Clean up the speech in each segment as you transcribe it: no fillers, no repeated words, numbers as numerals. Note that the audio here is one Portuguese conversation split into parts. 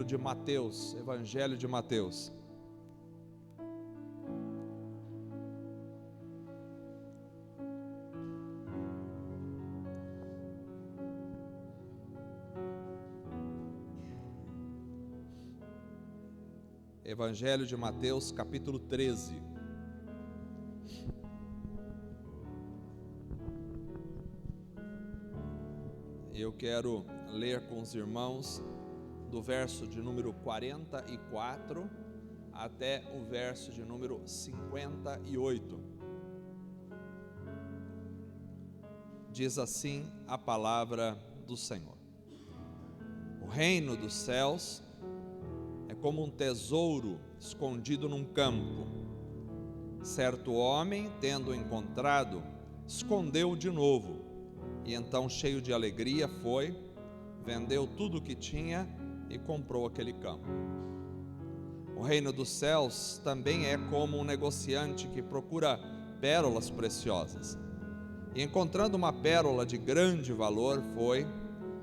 de Mateus, Evangelho de Mateus. Evangelho de Mateus, capítulo 13. Eu quero ler com os irmãos do verso de número 44 até o verso de número 58. Diz assim a palavra do Senhor: O reino dos céus é como um tesouro escondido num campo. Certo homem, tendo encontrado, escondeu de novo, e então, cheio de alegria, foi, vendeu tudo o que tinha e comprou aquele campo. O reino dos céus também é como um negociante que procura pérolas preciosas. E encontrando uma pérola de grande valor, foi,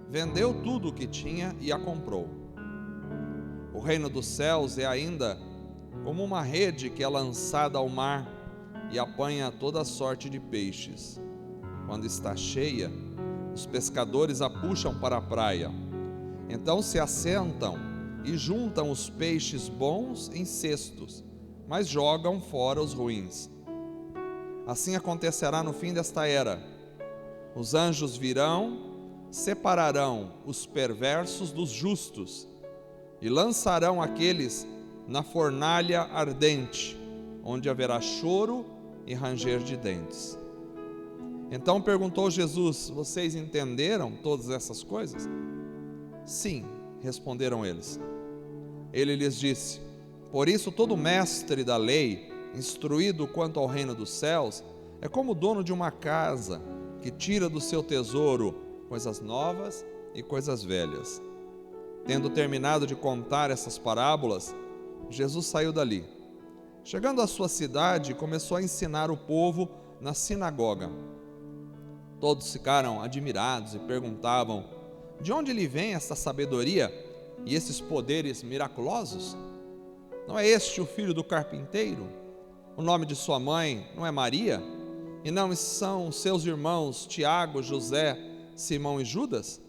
vendeu tudo o que tinha e a comprou. O reino dos céus é ainda como uma rede que é lançada ao mar e apanha toda sorte de peixes. Quando está cheia, os pescadores a puxam para a praia. Então se assentam e juntam os peixes bons em cestos, mas jogam fora os ruins. Assim acontecerá no fim desta era. Os anjos virão, separarão os perversos dos justos e lançarão aqueles na fornalha ardente, onde haverá choro e ranger de dentes. Então perguntou Jesus: Vocês entenderam todas essas coisas? Sim, responderam eles. Ele lhes disse: Por isso todo mestre da lei, instruído quanto ao reino dos céus, é como o dono de uma casa, que tira do seu tesouro coisas novas e coisas velhas. Tendo terminado de contar essas parábolas, Jesus saiu dali. Chegando à sua cidade, começou a ensinar o povo na sinagoga. Todos ficaram admirados e perguntavam: De onde lhe vem essa sabedoria e esses poderes miraculosos? Não é este o filho do carpinteiro? O nome de sua mãe não é Maria? E não são seus irmãos Tiago, José, Simão e Judas?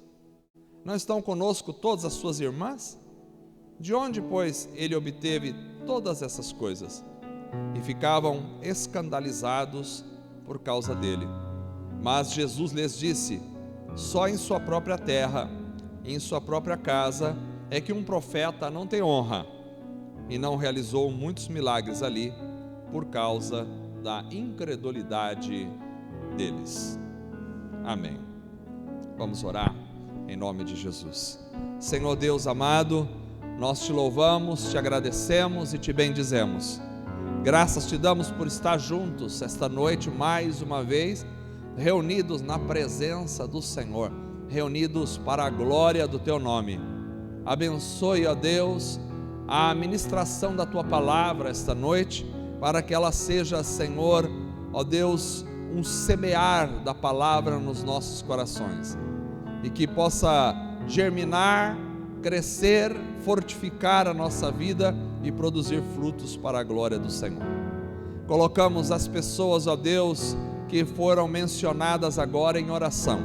Não estão conosco todas as suas irmãs? De onde, pois, ele obteve todas essas coisas? E ficavam escandalizados por causa dele. Mas Jesus lhes disse: Só em sua própria terra e em sua própria casa é que um profeta não tem honra. E não realizou muitos milagres ali por causa da incredulidade deles. Amém. Vamos orar em nome de Jesus. Senhor Deus amado, nós te louvamos, te agradecemos e te bendizemos. Graças te damos por estar juntos esta noite mais uma vez, reunidos na presença do Senhor, reunidos para a glória do teu nome. Abençoe, ó Deus, a ministração da tua palavra esta noite, para que ela seja, Senhor, ó Deus, um semear da palavra nos nossos corações, e que possa germinar, crescer, fortificar a nossa vida e produzir frutos para a glória do Senhor. Colocamos as pessoas, ó Deus, que foram mencionadas agora em oração.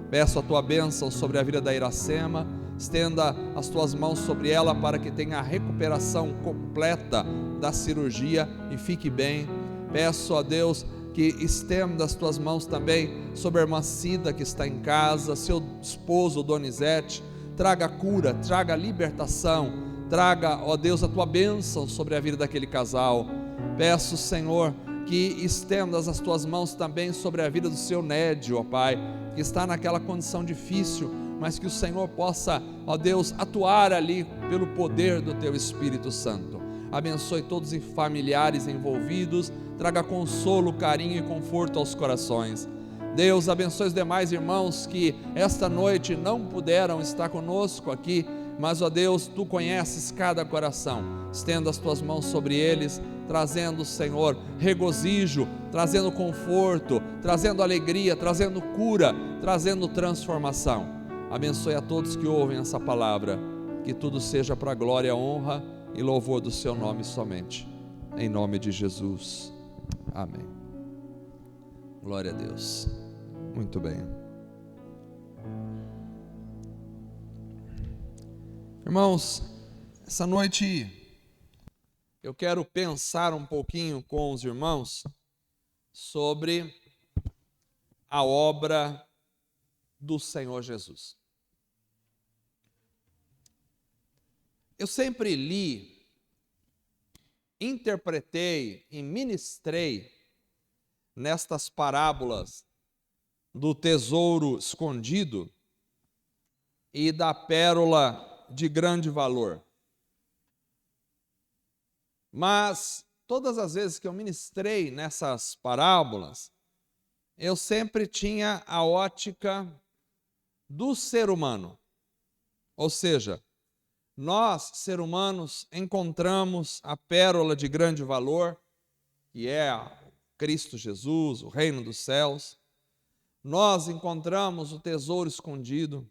Peço a tua bênção sobre a vida da Iracema, estenda as tuas mãos sobre ela para que tenha a recuperação completa da cirurgia e fique bem. Peço a Deus que estenda as tuas mãos também sobre a irmã Cida, que está em casa, seu esposo Donizete. Traga cura, traga libertação, traga, ó Deus, a tua bênção sobre a vida daquele casal. Peço, Senhor, que estendas as tuas mãos também sobre a vida do seu Nédio, ó Pai, que está naquela condição difícil, mas que o Senhor possa, ó Deus, atuar ali pelo poder do teu Espírito Santo. Abençoe todos os familiares envolvidos, traga consolo, carinho e conforto aos corações. Deus, abençoe os demais irmãos que esta noite não puderam estar conosco aqui, mas, ó Deus, tu conheces cada coração. Estenda as tuas mãos sobre eles, trazendo, Senhor, regozijo, trazendo conforto, trazendo alegria, trazendo cura, trazendo transformação. Abençoe a todos que ouvem essa palavra. que tudo seja para a glória, honra e louvor do seu nome somente, em nome de Jesus, amém. Glória a Deus. Muito bem. Irmãos, essa noite eu quero pensar um pouquinho com os irmãos sobre a obra do Senhor Jesus. Eu sempre li, interpretei e ministrei nestas parábolas do tesouro escondido e da pérola de grande valor. Mas todas as vezes que eu ministrei nessas parábolas, eu sempre tinha a ótica do ser humano. Ou seja, nós, ser humanos, encontramos a pérola de grande valor, que é Cristo Jesus, o reino dos céus. Nós encontramos o tesouro escondido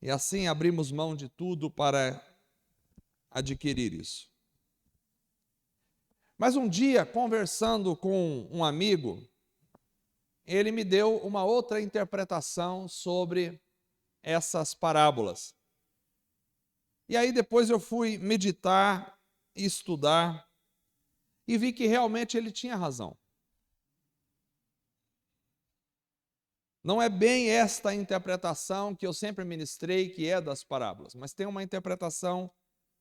e assim abrimos mão de tudo para adquirir isso. Mas um dia, conversando com um amigo, ele me deu uma outra interpretação sobre essas parábolas. E aí depois eu fui meditar e estudar e vi que realmente ele tinha razão. Não é bem esta interpretação que eu sempre ministrei, que é das parábolas, mas tem uma interpretação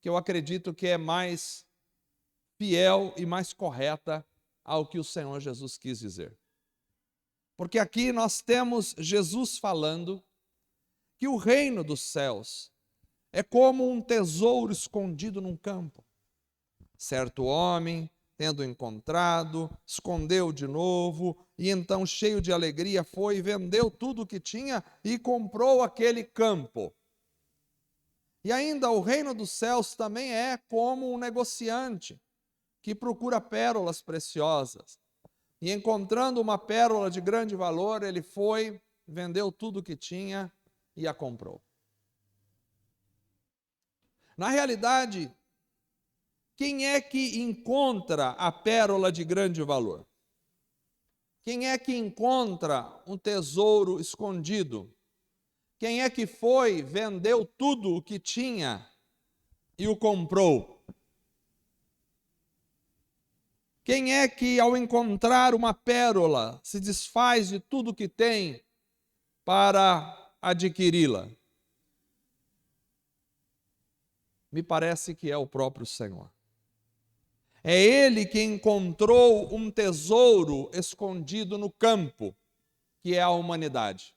que eu acredito que é mais fiel e mais correta ao que o Senhor Jesus quis dizer. Porque aqui nós temos Jesus falando que o reino dos céus é como um tesouro escondido num campo. Certo homem, tendo encontrado, escondeu de novo, e então, cheio de alegria, foi e vendeu tudo o que tinha e comprou aquele campo. E ainda o reino dos céus também é como um negociante que procura pérolas preciosas. E encontrando uma pérola de grande valor, ele foi, vendeu tudo o que tinha e a comprou. Na realidade, quem é que encontra a pérola de grande valor? Quem é que encontra um tesouro escondido? Quem é que foi, vendeu tudo o que tinha e o comprou? Quem é que, ao encontrar uma pérola, se desfaz de tudo que tem para adquiri-la? Me parece que é o próprio Senhor. É Ele que encontrou um tesouro escondido no campo, que é a humanidade.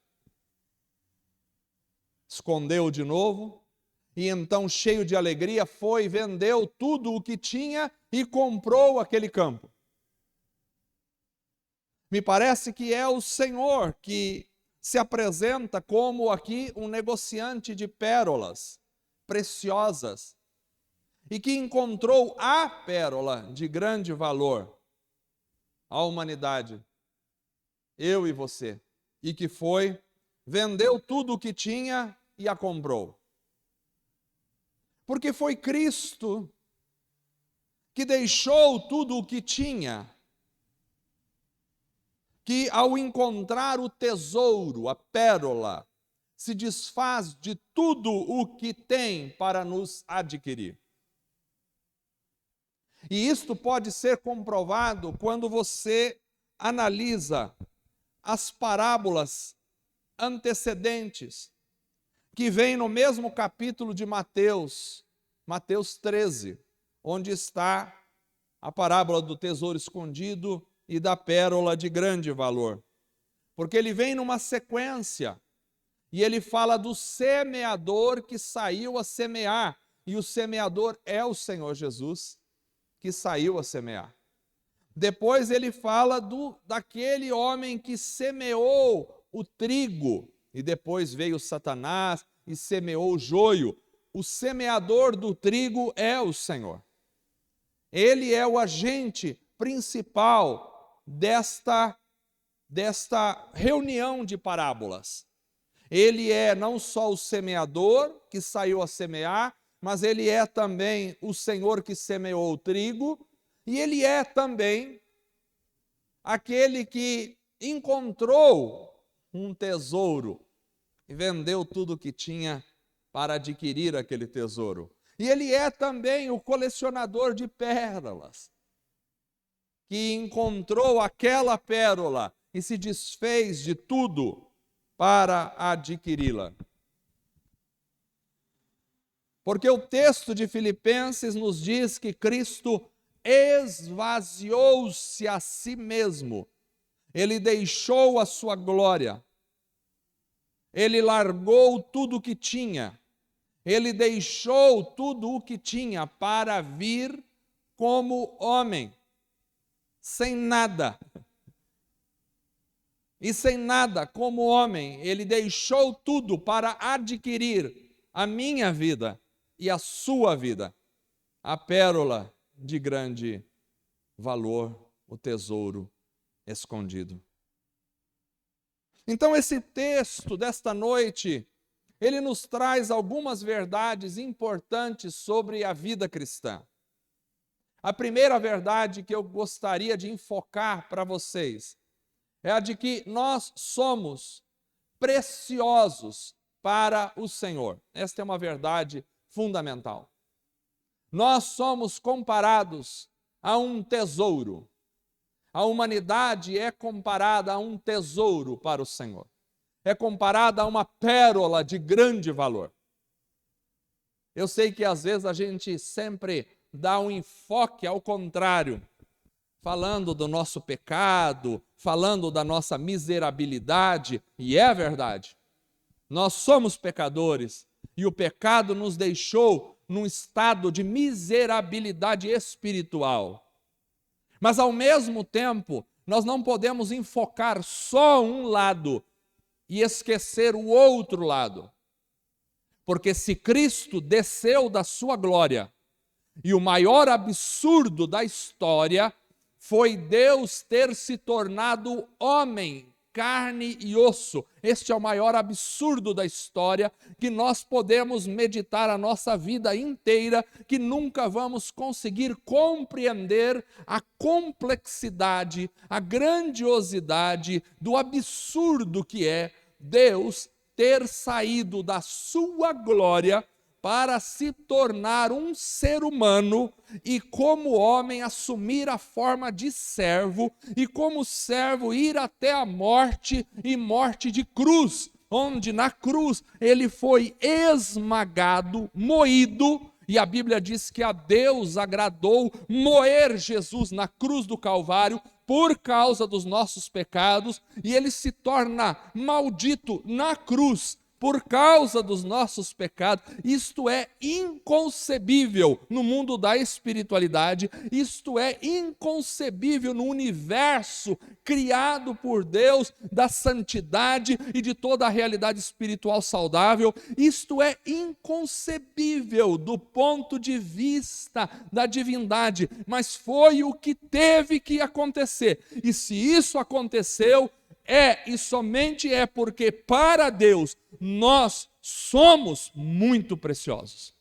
Escondeu de novo, e então, cheio de alegria, foi, vendeu tudo o que tinha e comprou aquele campo. Me parece que é o Senhor que se apresenta como aqui um negociante de pérolas preciosas e que encontrou a pérola de grande valor, a humanidade, eu e você, e que foi, vendeu tudo o que tinha e a comprou. Porque foi Cristo que deixou tudo o que tinha, que ao encontrar o tesouro, a pérola, se desfaz de tudo o que tem para nos adquirir. E isto pode ser comprovado quando você analisa as parábolas antecedentes, que vêm no mesmo capítulo de Mateus, Mateus 13, onde está a parábola do tesouro escondido e da pérola de grande valor. Porque ele vem numa sequência, e ele fala do semeador que saiu a semear, e o semeador é o Senhor Jesus, que saiu a semear. Depois ele fala daquele homem que semeou o trigo, e depois veio Satanás e semeou o joio. O semeador do trigo é o Senhor. Ele é o agente principal desta reunião de parábolas. Ele é não só o semeador que saiu a semear, mas ele é também o Senhor que semeou o trigo, e ele é também aquele que encontrou um tesouro e vendeu tudo o que tinha para adquirir aquele tesouro. E ele é também o colecionador de pérolas, que encontrou aquela pérola e se desfez de tudo para adquiri-la. Porque o texto de Filipenses nos diz que Cristo esvaziou-se a si mesmo, ele deixou a sua glória, ele largou tudo o que tinha, ele deixou tudo o que tinha para vir como homem, sem nada. E sem nada, como homem, ele deixou tudo para adquirir a minha vida e a sua vida, a pérola de grande valor, o tesouro escondido. Então, esse texto desta noite, ele nos traz algumas verdades importantes sobre a vida cristã. A primeira verdade que eu gostaria de enfocar para vocês é a de que nós somos preciosos para o Senhor. Esta é uma verdade fundamental. Nós somos comparados a um tesouro. A humanidade é comparada a um tesouro para o Senhor. É comparada a uma pérola de grande valor. Eu sei que às vezes a gente sempre dá um enfoque ao contrário, falando do nosso pecado, falando da nossa miserabilidade, e é verdade. Nós somos pecadores e o pecado nos deixou num estado de miserabilidade espiritual. Mas ao mesmo tempo, nós não podemos enfocar só um lado e esquecer o outro lado. Porque se Cristo desceu da sua glória, e o maior absurdo da história foi Deus ter se tornado homem, carne e osso. Este é o maior absurdo da história, que nós podemos meditar a nossa vida inteira, que nunca vamos conseguir compreender a complexidade, a grandiosidade do absurdo que é Deus ter saído da sua glória para se tornar um ser humano e, como homem, assumir a forma de servo e, como servo, ir até a morte e morte de cruz, onde na cruz ele foi esmagado, moído, e a Bíblia diz que a Deus agradou moer Jesus na cruz do Calvário por causa dos nossos pecados, e ele se torna maldito na cruz por causa dos nossos pecados. Isto é inconcebível no mundo da espiritualidade, isto é inconcebível no universo criado por Deus, da santidade e de toda a realidade espiritual saudável. Isto é inconcebível do ponto de vista da divindade, mas foi o que teve que acontecer. E se isso aconteceu, e somente é porque para Deus nós somos muito preciosos.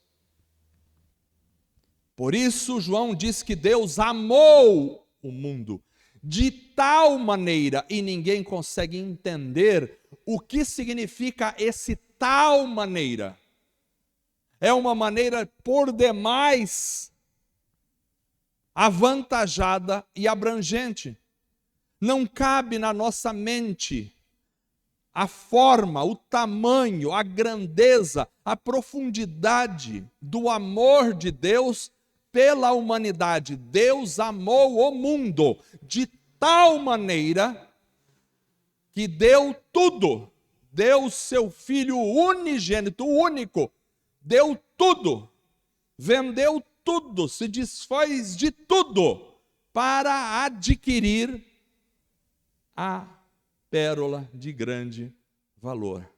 Por isso João diz que Deus amou o mundo de tal maneira, e ninguém consegue entender o que significa esse tal maneira. É uma maneira por demais avantajada e abrangente. Não cabe na nossa mente a forma, o tamanho, a grandeza, a profundidade do amor de Deus pela humanidade. Deus amou o mundo de tal maneira que deu tudo, deu seu Filho unigênito, único, deu tudo, vendeu tudo, se desfaz de tudo para adquirir a pérola de grande valor,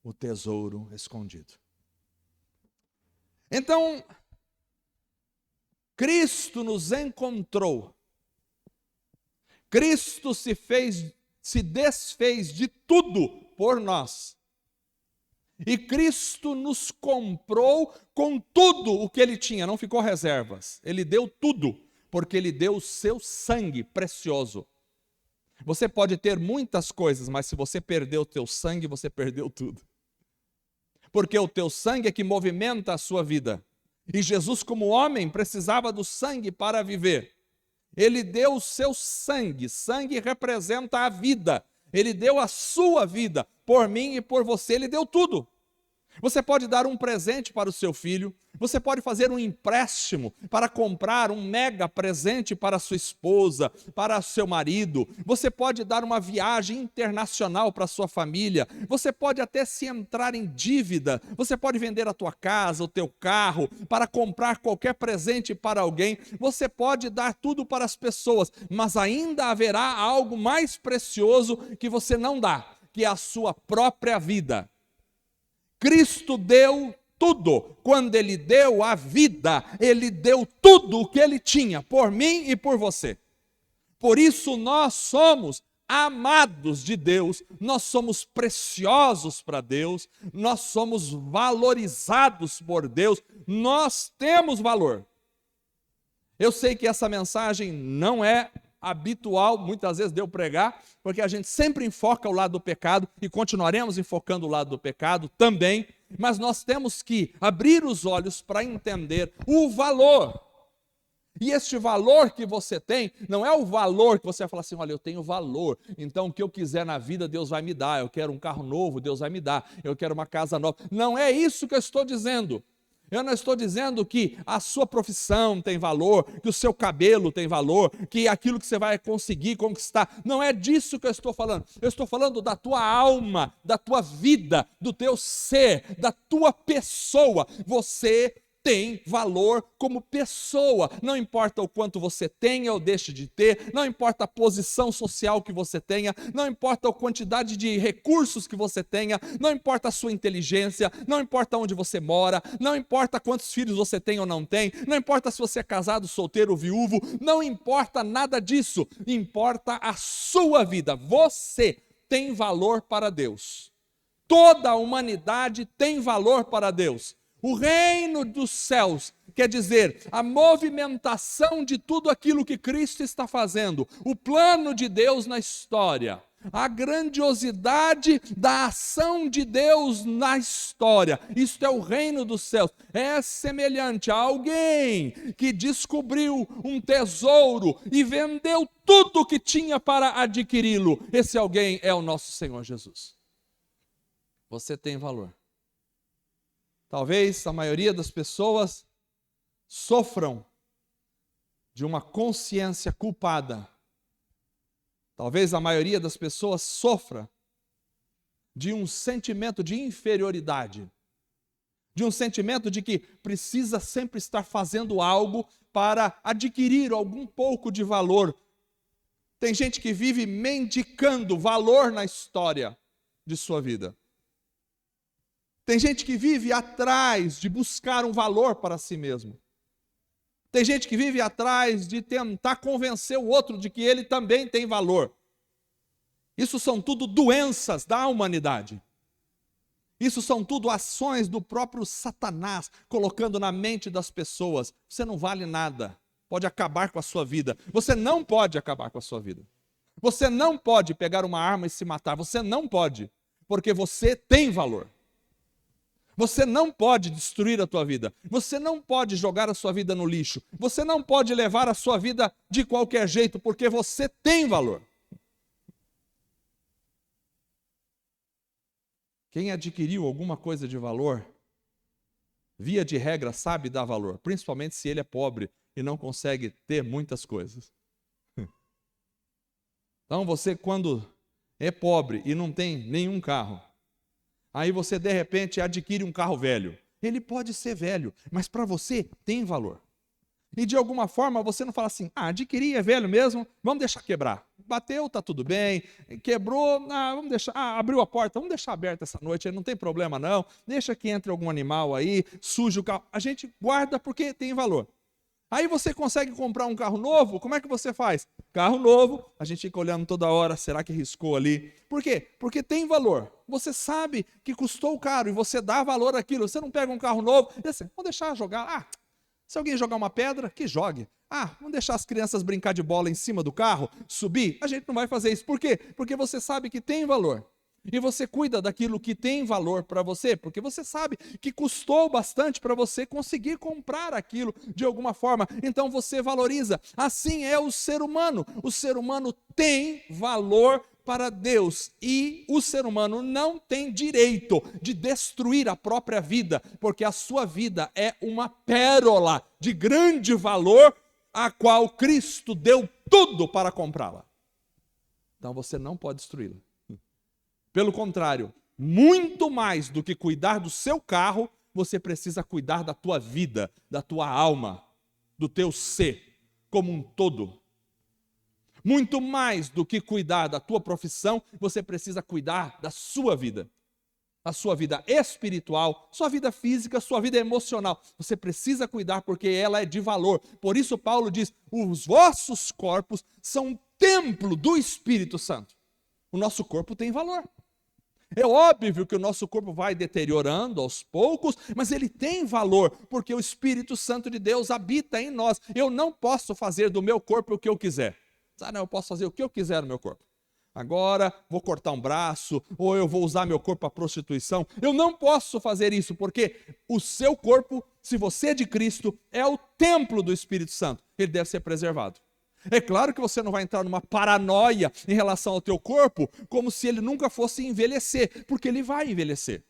o tesouro escondido. Então, Cristo nos encontrou, Cristo se desfez de tudo por nós, E Cristo nos comprou com tudo o que Ele tinha, não ficou reservas. Ele deu tudo, porque Ele deu o seu sangue precioso. Você pode ter muitas coisas, mas se você perder o teu sangue, você perdeu tudo. Porque o teu sangue é que movimenta a sua vida. E Jesus, como homem, precisava do sangue para viver. Ele deu o seu sangue. Sangue representa a vida. Ele deu a sua vida por mim e por você. Ele deu tudo. Você pode dar um presente para o seu filho, você pode fazer um empréstimo para comprar um mega presente para a sua esposa, para o seu marido, você pode dar uma viagem internacional para a sua família, você pode até se entrar em dívida, você pode vender a tua casa, o teu carro, para comprar qualquer presente para alguém, você pode dar tudo para as pessoas, mas ainda haverá algo mais precioso que você não dá, que é a sua própria vida. Cristo deu tudo. Quando Ele deu a vida, Ele deu tudo o que Ele tinha, por mim e por você. Por isso nós somos amados de Deus, nós somos preciosos para Deus, nós somos valorizados por Deus, nós temos valor. Eu sei que essa mensagem não é habitual, muitas vezes de eu pregar, porque a gente sempre enfoca o lado do pecado e continuaremos enfocando o lado do pecado também, mas nós temos que abrir os olhos para entender o valor. E este valor que você tem, não é o valor que você vai falar assim, olha, eu tenho valor, então o que eu quiser na vida Deus vai me dar, eu quero um carro novo, Deus vai me dar, eu quero uma casa nova. Não é isso que eu estou dizendo. Eu não estou dizendo que a sua profissão tem valor, que o seu cabelo tem valor, que aquilo que você vai conseguir conquistar. Não é disso que eu estou falando. Eu estou falando da tua alma, da tua vida, do teu ser, da tua pessoa. Você tem valor como pessoa, não importa o quanto você tenha ou deixe de ter, não importa a posição social que você tenha, não importa a quantidade de recursos que você tenha, não importa a sua inteligência, não importa onde você mora, não importa quantos filhos você tem ou não tem, não importa se você é casado, solteiro ou viúvo, não importa nada disso, importa a sua vida. Você tem valor para Deus. Toda a humanidade tem valor para Deus. O reino dos céus, quer dizer, a movimentação de tudo aquilo que Cristo está fazendo, o plano de Deus na história, a grandiosidade da ação de Deus na história, isto é o reino dos céus, é semelhante a alguém que descobriu um tesouro e vendeu tudo o que tinha para adquiri-lo. Esse alguém é o nosso Senhor Jesus. Você tem valor. Talvez a maioria das pessoas sofram de uma consciência culpada. Talvez a maioria das pessoas sofra de um sentimento de inferioridade, de um sentimento de que precisa sempre estar fazendo algo para adquirir algum pouco de valor. Tem gente que vive mendicando valor na história de sua vida. Tem gente que vive atrás de buscar um valor para si mesmo. Tem gente que vive atrás de tentar convencer o outro de que ele também tem valor. Isso são tudo doenças da humanidade. Isso são tudo ações do próprio Satanás, colocando na mente das pessoas, você não vale nada, pode acabar com a sua vida. Você não pode acabar com a sua vida. Você não pode pegar uma arma e se matar, você não pode, porque você tem valor. Você não pode destruir a tua vida. Você não pode jogar a sua vida no lixo. Você não pode levar a sua vida de qualquer jeito, porque você tem valor. Quem adquiriu alguma coisa de valor, via de regra, sabe dar valor, principalmente se ele é pobre e não consegue ter muitas coisas. Então você, quando é pobre e não tem nenhum carro, aí você, de repente, adquire um carro velho. Ele pode ser velho, mas para você tem valor. E de alguma forma você não fala assim, adquiri, é velho mesmo, vamos deixar quebrar. Bateu, tá tudo bem, quebrou, vamos deixar, abriu a porta, vamos deixar aberta essa noite, não tem problema não, deixa que entre algum animal aí, suja o carro. A gente guarda porque tem valor. Aí você consegue comprar um carro novo, como é que você faz? Carro novo, a gente fica olhando toda hora, será que riscou ali? Por quê? Porque tem valor. Você sabe que custou caro e você dá valor àquilo. Você não pega um carro novo e assim, vamos deixar jogar. Se alguém jogar uma pedra, que jogue. Vamos deixar as crianças brincar de bola em cima do carro, subir. A gente não vai fazer isso. Por quê? Porque você sabe que tem valor. E você cuida daquilo que tem valor para você, porque você sabe que custou bastante para você conseguir comprar aquilo de alguma forma. Então você valoriza. Assim é o ser humano. O ser humano tem valor para Deus e o ser humano não tem direito de destruir a própria vida, porque a sua vida é uma pérola de grande valor, a qual Cristo deu tudo para comprá-la. Então você não pode destruí-la. Pelo contrário, muito mais do que cuidar do seu carro, você precisa cuidar da tua vida, da tua alma, do teu ser como um todo. Muito mais do que cuidar da tua profissão, você precisa cuidar da sua vida. A sua vida espiritual, sua vida física, sua vida emocional. Você precisa cuidar porque ela é de valor. Por isso Paulo diz, os vossos corpos são templo do Espírito Santo. O nosso corpo tem valor. É óbvio que o nosso corpo vai deteriorando aos poucos, mas ele tem valor, porque o Espírito Santo de Deus habita em nós. Eu não posso fazer do meu corpo o que eu quiser. Não, eu posso fazer o que eu quiser no meu corpo. Agora vou cortar um braço, ou eu vou usar meu corpo para prostituição. Eu não posso fazer isso, porque o seu corpo, se você é de Cristo, é o templo do Espírito Santo. Ele deve ser preservado. É claro que você não vai entrar numa paranoia em relação ao teu corpo, como se ele nunca fosse envelhecer, porque ele vai envelhecer.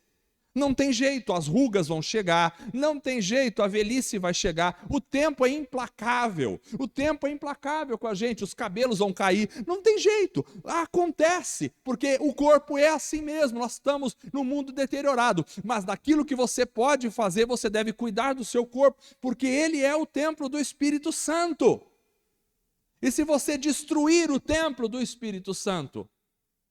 Não tem jeito, as rugas vão chegar, não tem jeito, a velhice vai chegar, o tempo é implacável com a gente, os cabelos vão cair, não tem jeito, acontece, porque o corpo é assim mesmo, nós estamos no mundo deteriorado, mas daquilo que você pode fazer, você deve cuidar do seu corpo, porque ele é o templo do Espírito Santo. E se você destruir o templo do Espírito Santo,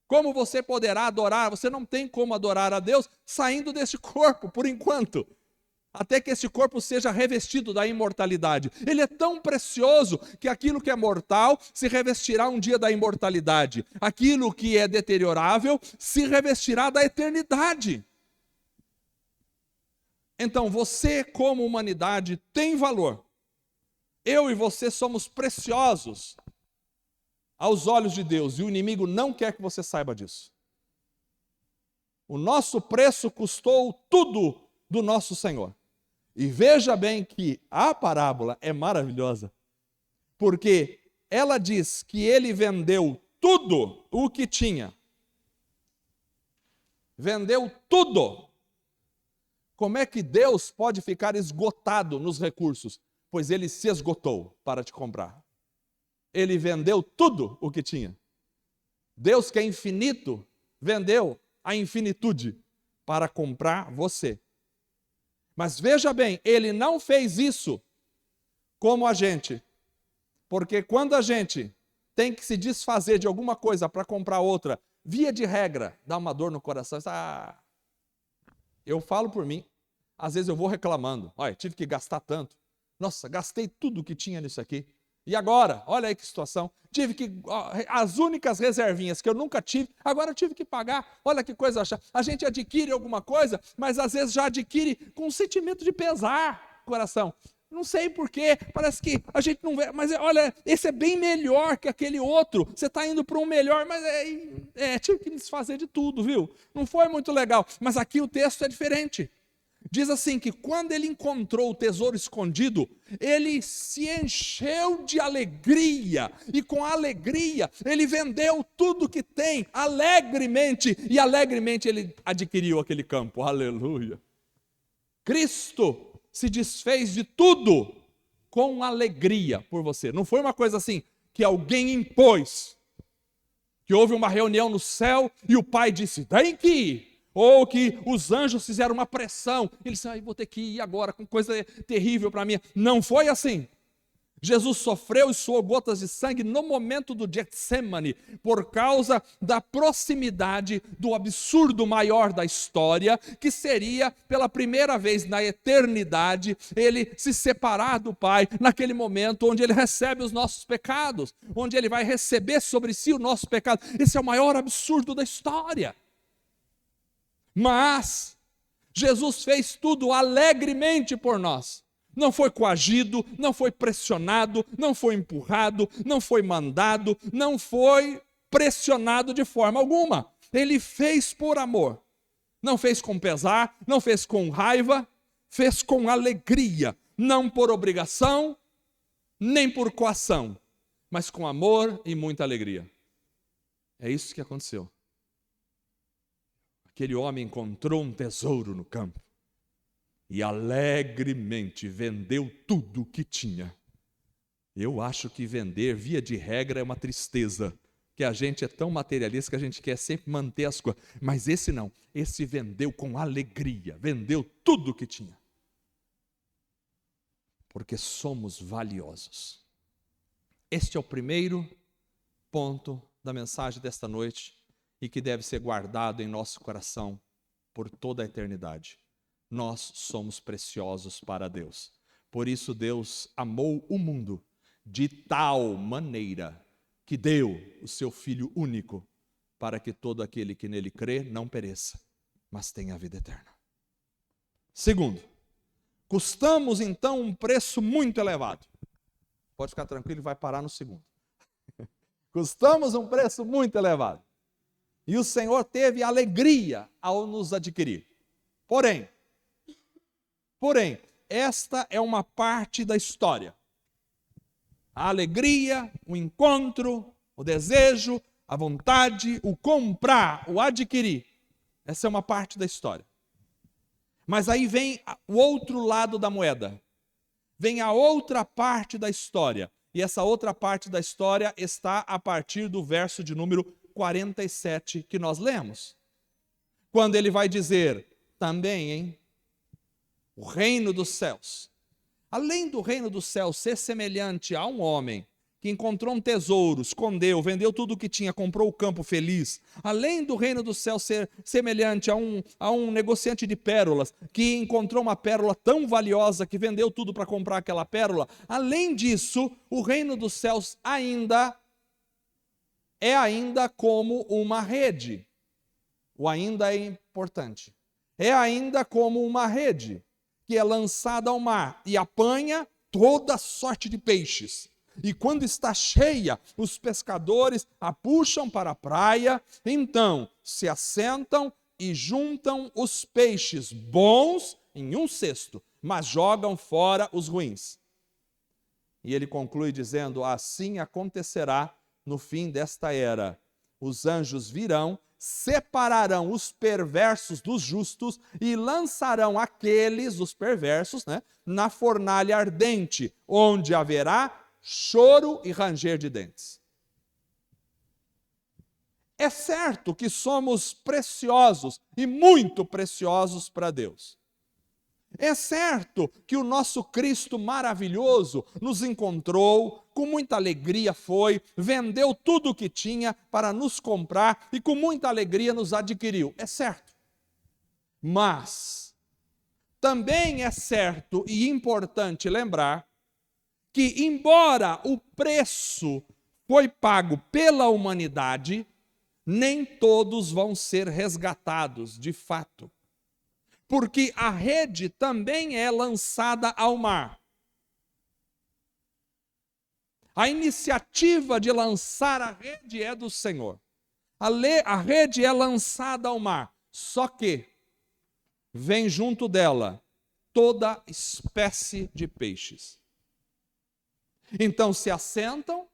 como você poderá adorar? Você não tem como adorar a Deus saindo deste corpo, por enquanto. Até que esse corpo seja revestido da imortalidade. Ele é tão precioso que aquilo que é mortal se revestirá um dia da imortalidade. Aquilo que é deteriorável se revestirá da eternidade. Então você, como humanidade, tem valor. Eu e você somos preciosos aos olhos de Deus, e o inimigo não quer que você saiba disso. O nosso preço custou tudo do nosso Senhor. E veja bem que a parábola é maravilhosa, porque ela diz que ele vendeu tudo o que tinha. Vendeu tudo. Como é que Deus pode ficar esgotado nos recursos? Pois ele se esgotou para te comprar. Ele vendeu tudo o que tinha. Deus, que é infinito, vendeu a infinitude para comprar você. Mas veja bem, ele não fez isso como a gente. Porque quando a gente tem que se desfazer de alguma coisa para comprar outra, via de regra, dá uma dor no coração. Eu falo por mim, às vezes eu vou reclamando. Olha, tive que gastar tanto. Nossa, gastei tudo que tinha nisso aqui. E agora? Olha aí que situação. As únicas reservinhas que eu nunca tive, agora eu tive que pagar. Olha que coisa chata. A gente adquire alguma coisa, mas às vezes já adquire com um sentimento de pesar no coração. Não sei porquê, parece que a gente não vê, mas olha, esse é bem melhor que aquele outro. Você está indo para um melhor, mas tive que me desfazer de tudo, viu? Não foi muito legal, mas aqui o texto é diferente. Diz assim que quando ele encontrou o tesouro escondido, ele se encheu de alegria, e com alegria ele vendeu tudo que tem, alegremente, e alegremente ele adquiriu aquele campo, aleluia. Cristo se desfez de tudo com alegria por você, não foi uma coisa assim, que alguém impôs, que houve uma reunião no céu, e o Pai disse, tem que ir. Ou que os anjos fizeram uma pressão. Ele disse, vou ter que ir agora com coisa terrível para mim. Não foi assim. Jesus sofreu e suou gotas de sangue no momento do Getsêmani, por causa da proximidade do absurdo maior da história, que seria, pela primeira vez na eternidade, ele se separar do Pai, naquele momento onde ele recebe os nossos pecados, onde ele vai receber sobre si o nosso pecado. Esse é o maior absurdo da história. Mas Jesus fez tudo alegremente por nós. Não foi coagido, não foi pressionado, não foi empurrado, não foi mandado, não foi pressionado de forma alguma. Ele fez por amor. Não fez com pesar, não fez com raiva, fez com alegria. Não por obrigação, nem por coação, mas com amor e muita alegria. É isso que aconteceu. Aquele homem encontrou um tesouro no campo e alegremente vendeu tudo o que tinha. Eu acho que vender, via de regra, é uma tristeza, que a gente é tão materialista que a gente quer sempre manter as coisas. Mas esse não, esse vendeu com alegria, vendeu tudo o que tinha. Porque somos valiosos. Este é o primeiro ponto da mensagem desta noite e que deve ser guardado em nosso coração por toda a eternidade. Nós somos preciosos para Deus. Por isso Deus amou o mundo de tal maneira que deu o seu Filho único, para que todo aquele que nele crê não pereça, mas tenha a vida eterna. Segundo, custamos então um preço muito elevado. Pode ficar tranquilo, vai parar no segundo. Custamos um preço muito elevado. E o Senhor teve alegria ao nos adquirir. Porém, esta é uma parte da história. A alegria, o encontro, o desejo, a vontade, o comprar, o adquirir. Essa é uma parte da história. Mas aí vem o outro lado da moeda. Vem a outra parte da história. E essa outra parte da história está a partir do verso de número 47 que nós lemos. Quando ele vai dizer também, o reino dos céus. Além do reino dos céus ser semelhante a um homem que encontrou um tesouro, escondeu, vendeu tudo o que tinha, comprou o campo feliz. Além do reino dos céus ser semelhante a um negociante de pérolas que encontrou uma pérola tão valiosa que vendeu tudo para comprar aquela pérola. Além disso, o reino dos céus é ainda como uma rede. O ainda é importante. É ainda como uma rede que é lançada ao mar e apanha toda sorte de peixes. E quando está cheia, os pescadores a puxam para a praia, então se assentam e juntam os peixes bons em um cesto, mas jogam fora os ruins. E ele conclui dizendo: assim acontecerá no fim desta era. Os anjos virão, separarão os perversos dos justos e lançarão aqueles, os perversos, na fornalha ardente, onde haverá choro e ranger de dentes. É certo que somos preciosos e muito preciosos para Deus. É certo que o nosso Cristo maravilhoso nos encontrou, com muita alegria foi, vendeu tudo o que tinha para nos comprar e com muita alegria nos adquiriu. É certo. Mas também é certo e importante lembrar que, embora o preço foi pago pela humanidade, nem todos vão ser resgatados de fato. Porque a rede também é lançada ao mar. A iniciativa de lançar a rede é do Senhor. A rede é lançada ao mar, só que vem junto dela toda espécie de peixes. Então se assentam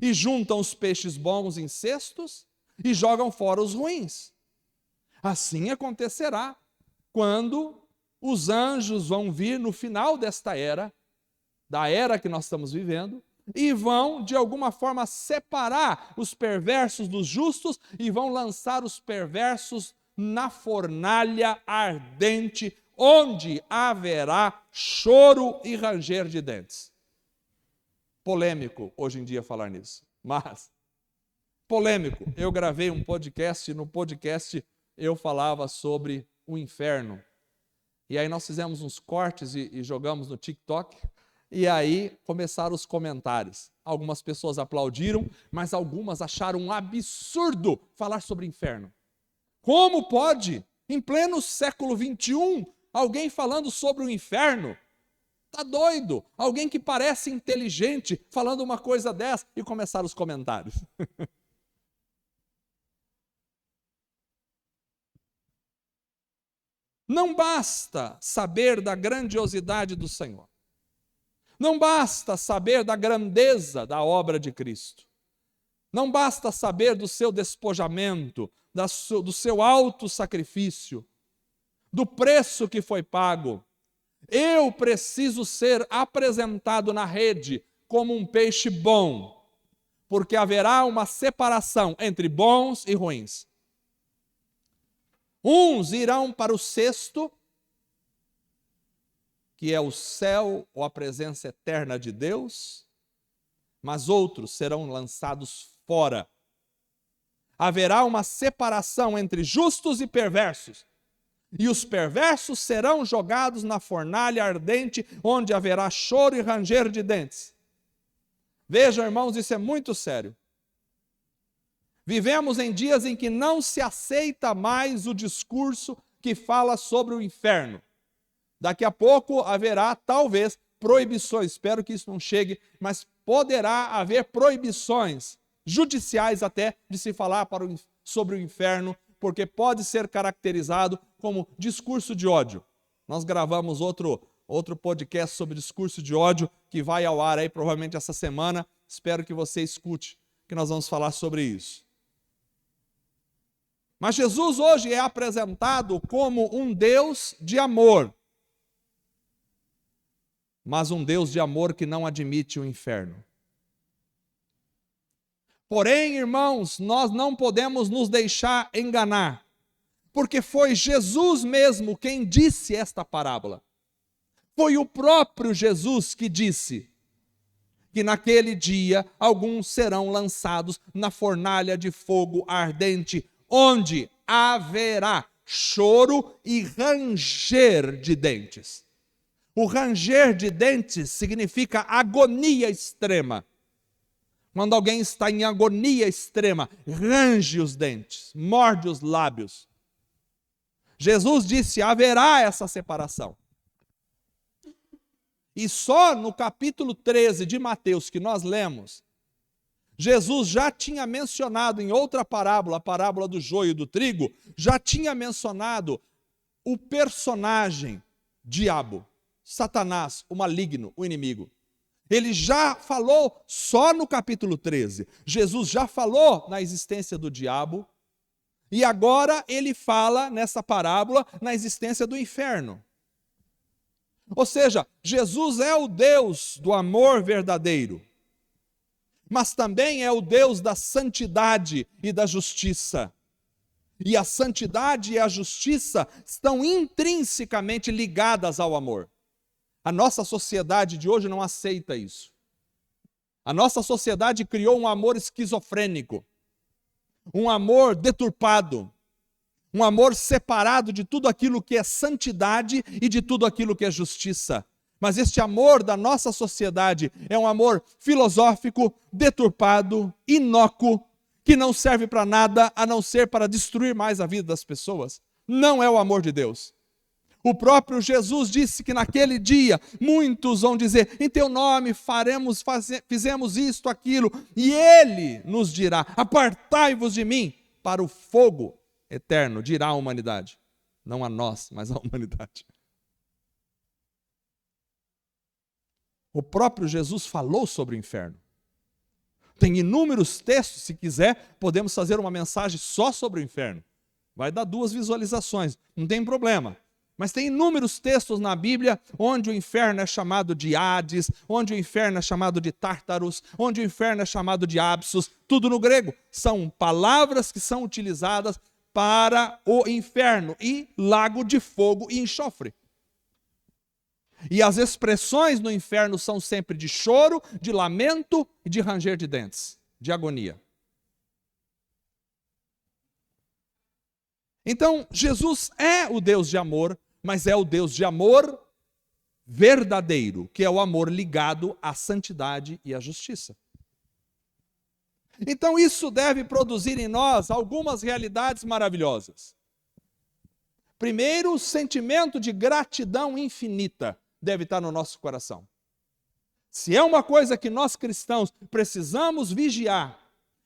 e juntam os peixes bons em cestos e jogam fora os ruins. Assim acontecerá quando os anjos vão vir no final desta era, da era que nós estamos vivendo, e vão, de alguma forma, separar os perversos dos justos e vão lançar os perversos na fornalha ardente, onde haverá choro e ranger de dentes. polêmico hoje em dia falar nisso, mas polêmico. Eu gravei um podcast, e no podcast eu falava sobre o inferno. E aí nós fizemos uns cortes e jogamos no TikTok, e aí começaram os comentários. Algumas pessoas aplaudiram, mas algumas acharam um absurdo falar sobre inferno. Como pode, em pleno século 21, alguém falando sobre o inferno? Tá doido? Alguém que parece inteligente falando uma coisa dessa, e começaram os comentários. Não basta saber da grandiosidade do Senhor. Não basta saber da grandeza da obra de Cristo. Não basta saber do seu despojamento, do seu alto sacrifício, do preço que foi pago. Eu preciso ser apresentado na rede como um peixe bom, porque haverá uma separação entre bons e ruins. Uns irão para o cesto, que é o céu ou a presença eterna de Deus, mas outros serão lançados fora. Haverá uma separação entre justos e perversos, e os perversos serão jogados na fornalha ardente, onde haverá choro e ranger de dentes. Vejam, irmãos, isso é muito sério. Vivemos em dias em que não se aceita mais o discurso que fala sobre o inferno. Daqui a pouco haverá, talvez, proibições. Espero que isso não chegue, mas poderá haver proibições judiciais até de se falar sobre o inferno, porque pode ser caracterizado como discurso de ódio. Nós gravamos outro podcast sobre discurso de ódio, que vai ao ar aí provavelmente essa semana. Espero que você escute, que nós vamos falar sobre isso. Mas Jesus hoje é apresentado como um Deus de amor. Mas um Deus de amor que não admite o inferno. Porém, irmãos, nós não podemos nos deixar enganar, porque foi Jesus mesmo quem disse esta parábola. Foi o próprio Jesus que disse que naquele dia alguns serão lançados na fornalha de fogo ardente, onde haverá choro e ranger de dentes. O ranger de dentes significa agonia extrema. Quando alguém está em agonia extrema, range os dentes, morde os lábios. Jesus disse: haverá essa separação. E só no capítulo 13 de Mateus que nós lemos, Jesus já tinha mencionado em outra parábola, a parábola do joio e do trigo, já tinha mencionado o personagem diabo, Satanás, o maligno, o inimigo. Ele já falou só no capítulo 13. Jesus já falou na existência do diabo, e agora ele fala nessa parábola na existência do inferno. Ou seja, Jesus é o Deus do amor verdadeiro, mas também é o Deus da santidade e da justiça. E a santidade e a justiça estão intrinsecamente ligadas ao amor. A nossa sociedade de hoje não aceita isso. A nossa sociedade criou um amor esquizofrênico, um amor deturpado, um amor separado de tudo aquilo que é santidade e de tudo aquilo que é justiça. Mas este amor da nossa sociedade é um amor filosófico, deturpado, inócuo, que não serve para nada a não ser para destruir mais a vida das pessoas. Não é o amor de Deus. O próprio Jesus disse que naquele dia muitos vão dizer: em teu nome fizemos isto, aquilo, e ele nos dirá: apartai-vos de mim para o fogo eterno, dirá a humanidade. Não a nós, mas a humanidade. O próprio Jesus falou sobre o inferno. Tem inúmeros textos, se quiser, podemos fazer uma mensagem só sobre o inferno. Vai dar 2 visualizações, não tem problema. Mas tem inúmeros textos na Bíblia onde o inferno é chamado de Hades, onde o inferno é chamado de Tártaros, onde o inferno é chamado de Abssos, tudo no grego. São palavras que são utilizadas para o inferno e lago de fogo e enxofre. E as expressões no inferno são sempre de choro, de lamento e de ranger de dentes, de agonia. Então, Jesus é o Deus de amor, mas é o Deus de amor verdadeiro, que é o amor ligado à santidade e à justiça. Então, isso deve produzir em nós algumas realidades maravilhosas. Primeiro, o sentimento de gratidão infinita deve estar no nosso coração. Se é uma coisa que nós cristãos precisamos vigiar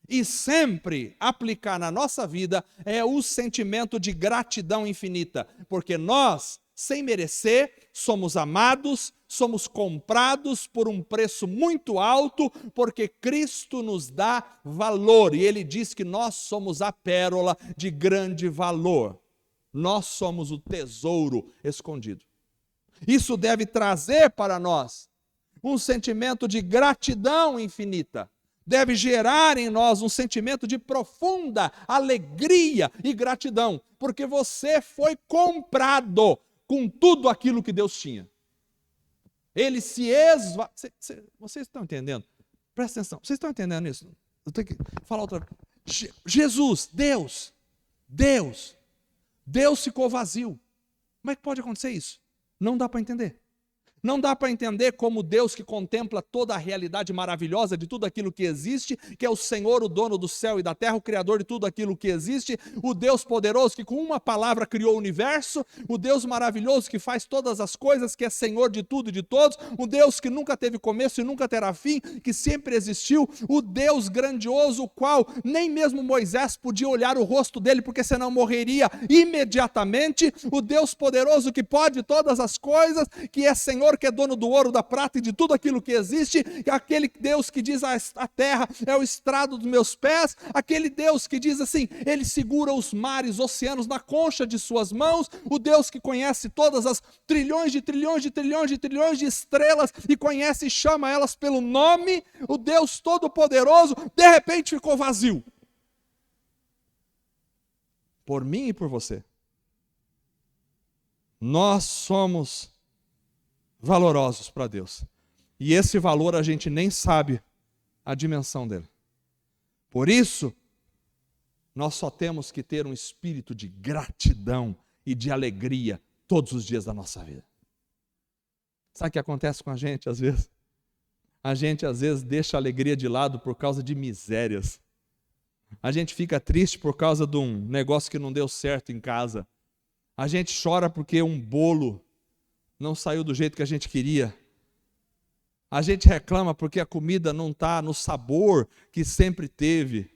e sempre aplicar na nossa vida, é o sentimento de gratidão infinita, porque nós, sem merecer, somos amados, somos comprados por um preço muito alto, porque Cristo nos dá valor, e Ele diz que nós somos a pérola de grande valor. Nós somos o tesouro escondido. Isso deve trazer para nós um sentimento de gratidão infinita. Deve gerar em nós um sentimento de profunda alegria e gratidão, porque você foi comprado com tudo aquilo que Deus tinha. Ele se Vocês estão entendendo? Presta atenção. Vocês estão entendendo isso? Eu tenho que falar outra vez. Jesus, Deus ficou vazio. Como é que pode acontecer isso? Não dá para entender. Não dá para entender como Deus que contempla toda a realidade maravilhosa de tudo aquilo que existe, que é o Senhor, o dono do céu e da terra, o Criador de tudo aquilo que existe, o Deus poderoso que com uma palavra criou o universo, o Deus maravilhoso que faz todas as coisas, que é Senhor de tudo e de todos, o Deus que nunca teve começo e nunca terá fim, que sempre existiu, o Deus grandioso, o qual nem mesmo Moisés podia olhar o rosto dele, porque senão morreria imediatamente, o Deus poderoso que pode todas as coisas, que é Senhor, que é dono do ouro, da prata e de tudo aquilo que existe, aquele Deus que diz a terra é o estrado dos meus pés, aquele Deus que diz assim, ele segura os mares, os oceanos na concha de suas mãos, o Deus que conhece todas as trilhões de estrelas e conhece e chama elas pelo nome, o Deus todo-poderoso, de repente ficou vazio. Por mim e por você. Nós somos valorosos para Deus. E esse valor a gente nem sabe a dimensão dele. Por isso, nós só temos que ter um espírito de gratidão e de alegria todos os dias da nossa vida. Sabe o que acontece com a gente às vezes? A gente às vezes deixa a alegria de lado por causa de misérias. A gente fica triste por causa de um negócio que não deu certo em casa. A gente chora porque um bolo não saiu do jeito que a gente queria. A gente reclama porque a comida não está no sabor que sempre teve.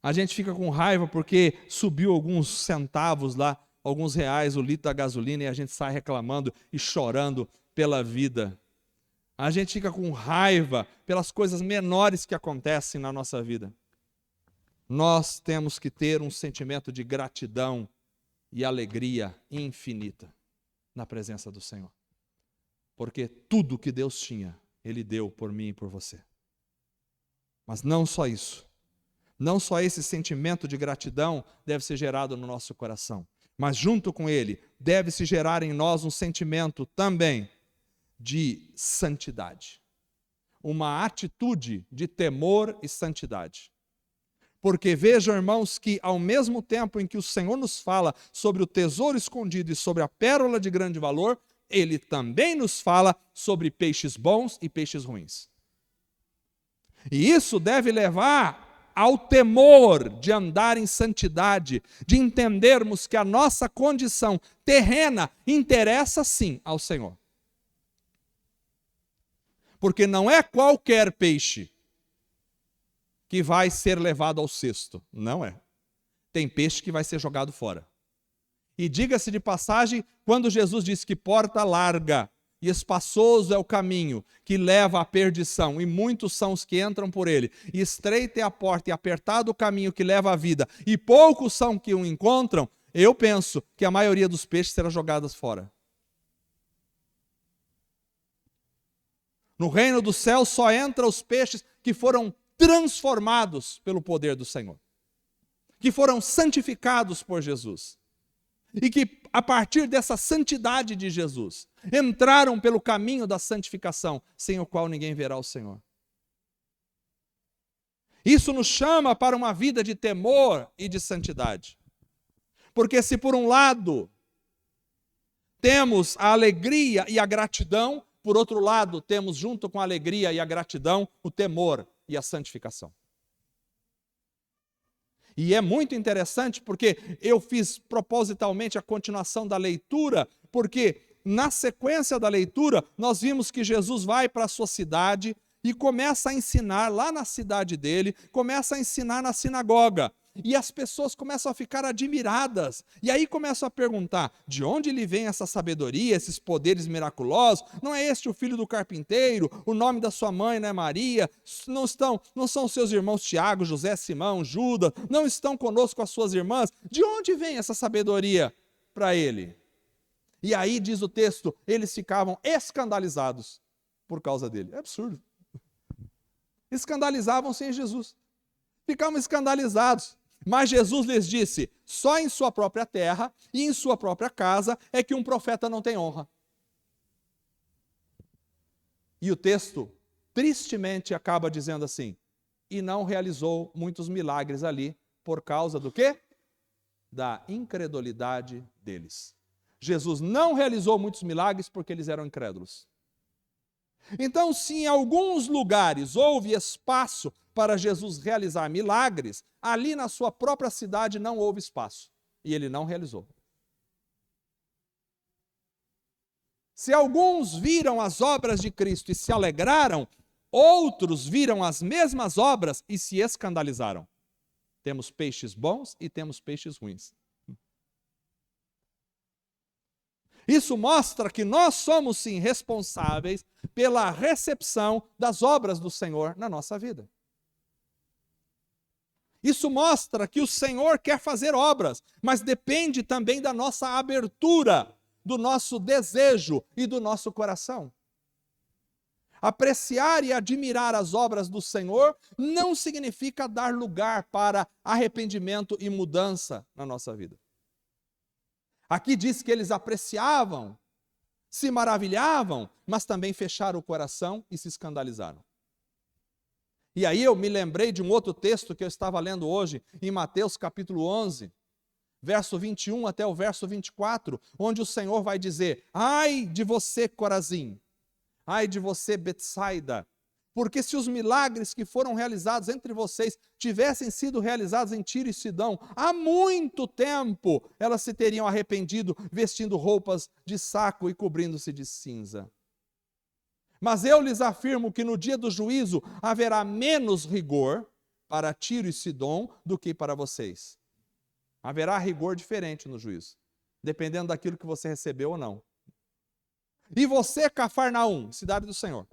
A gente fica com raiva porque subiu alguns centavos lá, alguns reais o litro da gasolina e a gente sai reclamando e chorando pela vida. A gente fica com raiva pelas coisas menores que acontecem na nossa vida. Nós temos que ter um sentimento de gratidão e alegria infinita na presença do Senhor. Porque tudo que Deus tinha, Ele deu por mim e por você. Mas não só isso. Não só esse sentimento de gratidão deve ser gerado no nosso coração. Mas junto com ele, deve se gerar em nós um sentimento também de santidade. Uma atitude de temor e santidade. Porque vejam, irmãos, que ao mesmo tempo em que o Senhor nos fala sobre o tesouro escondido e sobre a pérola de grande valor, Ele também nos fala sobre peixes bons e peixes ruins. E isso deve levar ao temor de andar em santidade, de entendermos que a nossa condição terrena interessa sim ao Senhor. Porque não é qualquer peixe que vai ser levado ao cesto. Não é. Tem peixe que vai ser jogado fora. E diga-se de passagem, quando Jesus disse que porta larga e espaçoso é o caminho que leva à perdição, e muitos são os que entram por ele, e estreita é a porta e apertado o caminho que leva à vida, e poucos são que o encontram, eu penso que a maioria dos peixes será jogada fora. No reino do céu só entram os peixes que foram transformados pelo poder do Senhor, que foram santificados por Jesus. e que, a partir dessa santidade de Jesus, entraram pelo caminho da santificação, sem o qual ninguém verá o Senhor. Isso nos chama para uma vida de temor e de santidade. Porque se por um lado temos a alegria e a gratidão, por outro lado temos junto com a alegria e a gratidão o temor e a santificação. E é muito interessante porque eu fiz propositalmente a continuação da leitura, porque na sequência da leitura nós vimos que Jesus vai para a sua cidade e começa a ensinar lá na cidade dele, começa a ensinar na sinagoga. E as pessoas começam a ficar admiradas. E aí começam a perguntar, de onde lhe vem essa sabedoria, esses poderes miraculosos? Não é este o filho do carpinteiro? O nome da sua mãe não é Maria? Não são seus irmãos Tiago, José, Simão, Judas? Não estão conosco as suas irmãs? De onde vem essa sabedoria para ele? E aí diz o texto, eles ficavam escandalizados por causa dele. É absurdo. Escandalizavam-se em Jesus. Ficavam escandalizados. Mas Jesus lhes disse, só em sua própria terra e em sua própria casa é que um profeta não tem honra. E o texto, tristemente, acaba dizendo assim, e não realizou muitos milagres ali, por causa do quê? Da incredulidade deles. Jesus não realizou muitos milagres porque eles eram incrédulos. Então, se em alguns lugares houve espaço para Jesus realizar milagres, ali na sua própria cidade não houve espaço. E ele não realizou. Se alguns viram as obras de Cristo e se alegraram, outros viram as mesmas obras e se escandalizaram. Temos peixes bons e temos peixes ruins. Isso mostra que nós somos, sim, responsáveis pela recepção das obras do Senhor na nossa vida. Isso mostra que o Senhor quer fazer obras, mas depende também da nossa abertura, do nosso desejo e do nosso coração. Apreciar e admirar as obras do Senhor não significa dar lugar para arrependimento e mudança na nossa vida. Aqui diz que eles apreciavam, se maravilhavam, mas também fecharam o coração e se escandalizaram. E aí eu me lembrei de um outro texto que eu estava lendo hoje, em Mateus capítulo 11, verso 21 até o verso 24, onde o Senhor vai dizer, ai de você, Corazim, ai de você, Betsaida, porque se os milagres que foram realizados entre vocês tivessem sido realizados em Tiro e Sidão, há muito tempo elas se teriam arrependido, vestindo roupas de saco e cobrindo-se de cinza. Mas eu lhes afirmo que no dia do juízo haverá menos rigor para Tiro e Sidom do que para vocês. Haverá rigor diferente no juízo, dependendo daquilo que você recebeu ou não. E você, Cafarnaum, cidade do Senhor,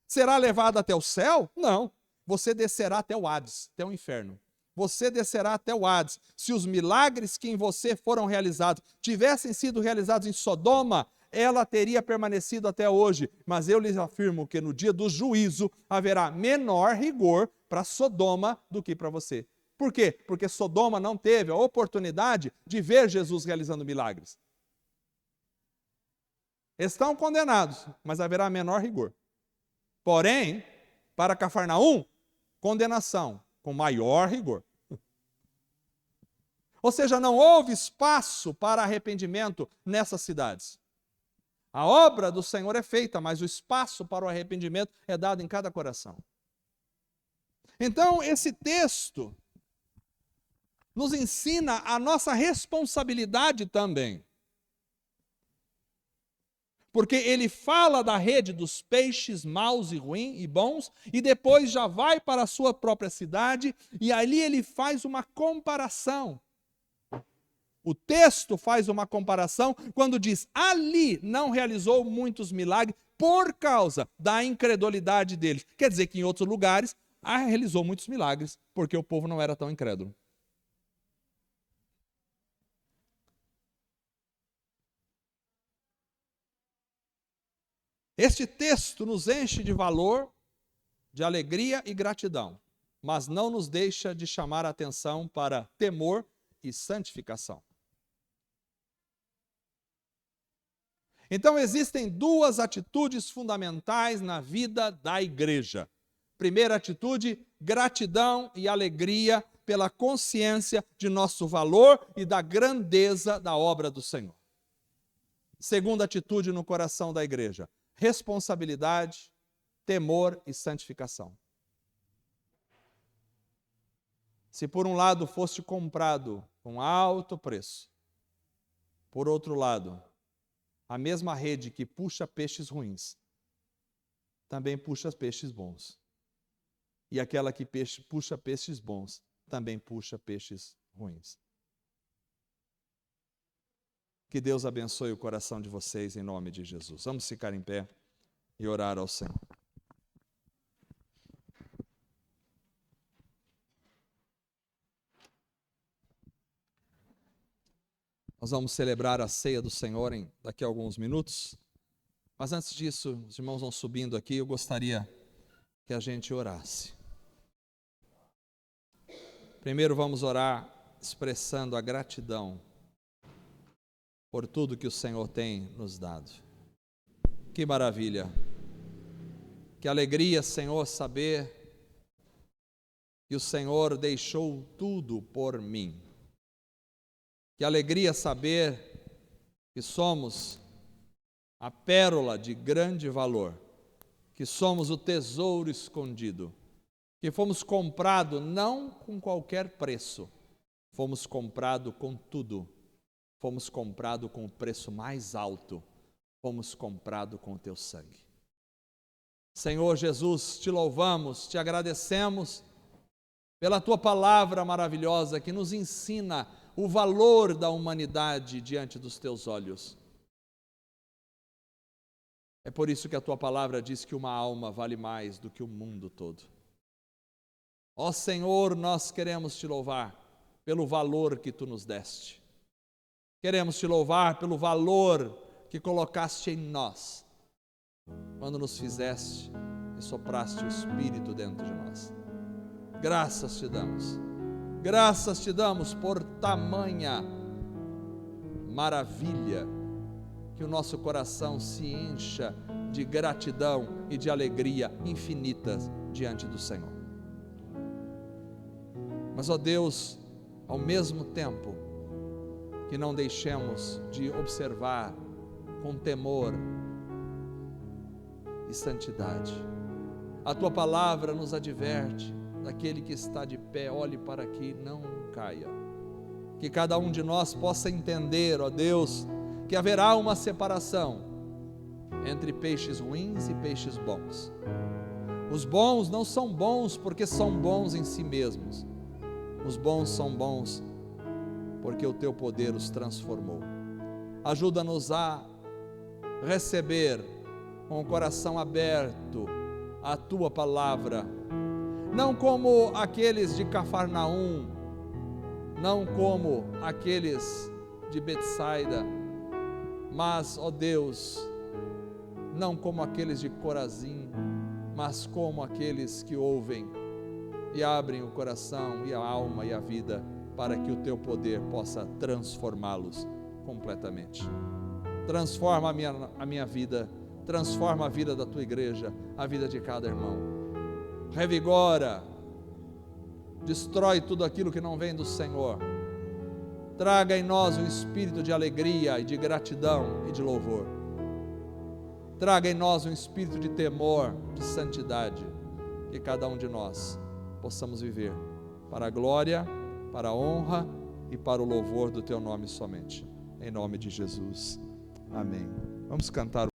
será levado até o céu? Não. Você descerá até o Hades, até o inferno. Você descerá até o Hades. Se os milagres que em você foram realizados tivessem sido realizados em Sodoma, ela teria permanecido até hoje. Mas eu lhes afirmo que no dia do juízo haverá menor rigor para Sodoma do que para você. Por quê? Porque Sodoma não teve a oportunidade de ver Jesus realizando milagres. Estão condenados, mas haverá menor rigor. Porém, para Cafarnaum, condenação com maior rigor. Ou seja, não houve espaço para arrependimento nessas cidades. A obra do Senhor é feita, mas o espaço para o arrependimento é dado em cada coração. Então, esse texto nos ensina a nossa responsabilidade também. Porque ele fala da rede dos peixes maus e ruins e bons, e depois já vai para a sua própria cidade, e ali ele faz uma comparação. O texto faz uma comparação quando diz, ali não realizou muitos milagres por causa da incredulidade deles. Quer dizer que em outros lugares, realizou muitos milagres, porque o povo não era tão incrédulo. Este texto nos enche de valor, de alegria e gratidão, mas não nos deixa de chamar a atenção para temor e santificação. Então existem duas atitudes fundamentais na vida da igreja. Primeira atitude, gratidão e alegria pela consciência de nosso valor e da grandeza da obra do Senhor. Segunda atitude no coração da igreja, responsabilidade, temor e santificação. Se por um lado foste comprado com alto preço, por outro lado, a mesma rede que puxa peixes ruins, também puxa peixes bons. E aquela que puxa peixes bons, também puxa peixes ruins. Que Deus abençoe o coração de vocês em nome de Jesus. Vamos ficar em pé e orar ao Senhor. Nós vamos celebrar a ceia do Senhor daqui a alguns minutos. Mas antes disso, os irmãos vão subindo aqui, eu gostaria que a gente orasse. Primeiro vamos orar expressando a gratidão por tudo que o Senhor tem nos dado. Que maravilha! Que alegria, Senhor, saber que o Senhor deixou tudo por mim. Que alegria saber que somos a pérola de grande valor, que somos o tesouro escondido, que fomos comprados não com qualquer preço, fomos comprados com tudo, fomos comprados com o preço mais alto, fomos comprados com o teu sangue. Senhor Jesus, te louvamos, te agradecemos pela tua palavra maravilhosa que nos ensina o valor da humanidade diante dos teus olhos. É por isso que a tua palavra diz que uma alma vale mais do que o mundo todo. Ó Senhor, nós queremos te louvar pelo valor que tu nos deste. Queremos te louvar pelo valor que colocaste em nós, quando nos fizeste e sopraste o Espírito dentro de nós. Graças te damos por tamanha maravilha, que o nosso coração se encha de gratidão e de alegria infinitas diante do Senhor. Mas, ó Deus, ao mesmo tempo que não deixemos de observar com temor e santidade, a tua palavra nos adverte daquele que está de pé, olhe para que não caia. Que cada um de nós possa entender, ó Deus, que haverá uma separação entre peixes ruins e peixes bons. Os bons não são bons porque são bons em si mesmos. Os bons são bons porque o teu poder os transformou. Ajuda-nos a receber com o coração aberto a tua palavra, não como aqueles de Cafarnaum, não como aqueles de Betsaida, mas, ó Deus, não como aqueles de Corazim, mas como aqueles que ouvem e abrem o coração e a alma e a vida para que o teu poder possa transformá-los completamente. Transforma a minha vida, transforma a vida da tua igreja, a vida de cada irmão. Revigora, destrói tudo aquilo que não vem do Senhor. Traga em nós um espírito de alegria e de gratidão e de louvor. Traga em nós um espírito de temor, de santidade, que cada um de nós possamos viver para a glória, para a honra e para o louvor do teu nome somente. Em nome de Jesus. Amém. Vamos cantar.